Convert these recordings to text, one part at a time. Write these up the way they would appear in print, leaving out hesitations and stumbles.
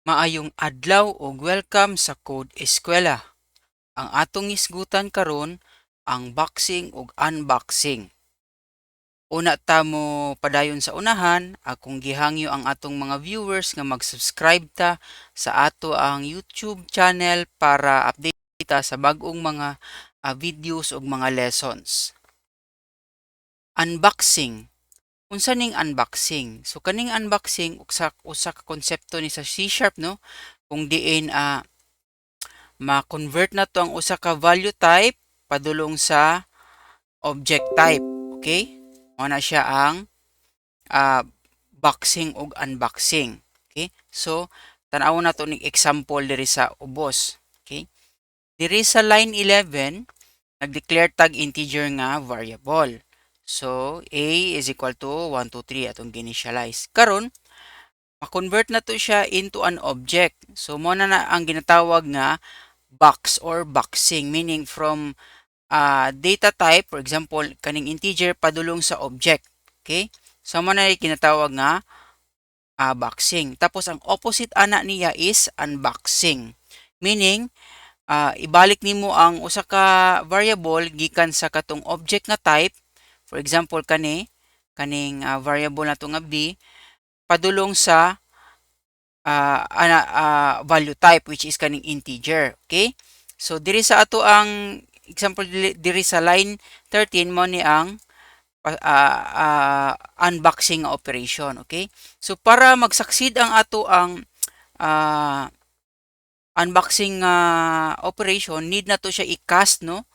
Maayong adlaw ug welcome sa Code Eskwela. Ang atong isgutan karon ang boxing ug unboxing. Una ta mo padayon sa unahan, akong gihangyo ang atong mga viewers nga mag-subscribe ta sa ato ang YouTube channel para update ta sa bag-ong mga videos ug mga lessons. Unboxing. Unsa ning unboxing? So kaning unboxing usa ka konsepto ni sa C# no, kung diin ma-convert na to ang usa ka value type padulong sa object type. Okay? Mao na siya ang ah, boxing ug unboxing. Okay? So, tan-aw na to ning example diri sa ubos. Okay? Diri sa line 11, nag-declare tag integer nga variable. So, a is equal to 1, 2, 3 atong ginitialize. Karon, ma-convert na to siya into an object. So, mo na ang ginatawag nga box or boxing, meaning from data type, for example, kaning integer padulong sa object. Okay? So, mo na kinatawag nga boxing. Tapos, ang opposite ana niya is unboxing. Meaning, ibalik nimo ang usa ka variable gikan sa katong object nga type. For example, kaning variable na to nga b, padulong sa value type which is kaning integer. Okay? So, diri sa ato ang example diri sa line 13 mo ni ang unboxing operation. Okay? So, para mag-succeed ang ato ang unboxing operation, need na to siya i-cast no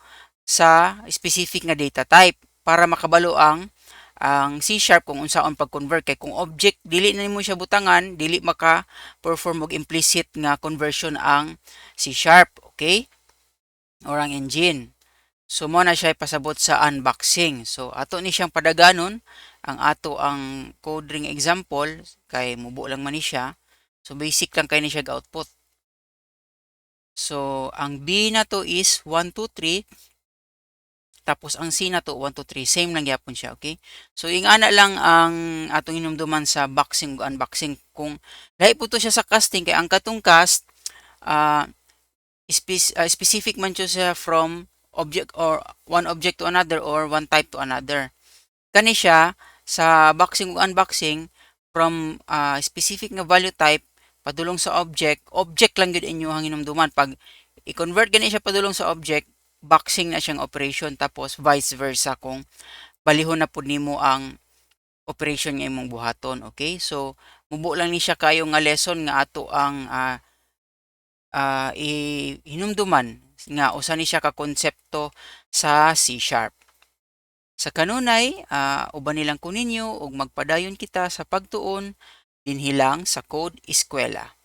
sa specific nga data type para makabalo ang C# kung unsaon pag-convert kay kung object dili na nimo siya butangan, dili maka-perform og implicit nga conversion ang C#, okay? Or ang engine. So mo na siya pasabot sa unboxing. So ato ni siyang padaganon ang ato ang code ring example kay mubo lang man ni siya. So basic lang kay ni siya output. So ang B na to is 1 2 3. Tapos ang C na to 1 2 3, same lang gyapon siya, okay? So ingana lang ang atong hinumduman sa boxing ug unboxing kung lahi po to siya sa casting kay ang katong cast specific man siya from object or one object to another or one type to another. Kani siya sa boxing ug unboxing from specific nga value type padulong sa object lang gyud inyong hinumduman. Pag i-convert gani siya padulong sa object, boxing na siyang operation, tapos vice versa kung balihon na pud nimo ang operation nga imong buhaton. Okay? So, mubo lang ni siya kayo nga lesson nga ato ang hinumduman nga usa ni siya ka konsepto sa C#. Sa kanunay, uban nilang kuninyo ug magpadayon kita sa pagtuon dinhi lang sa Code Eskwela.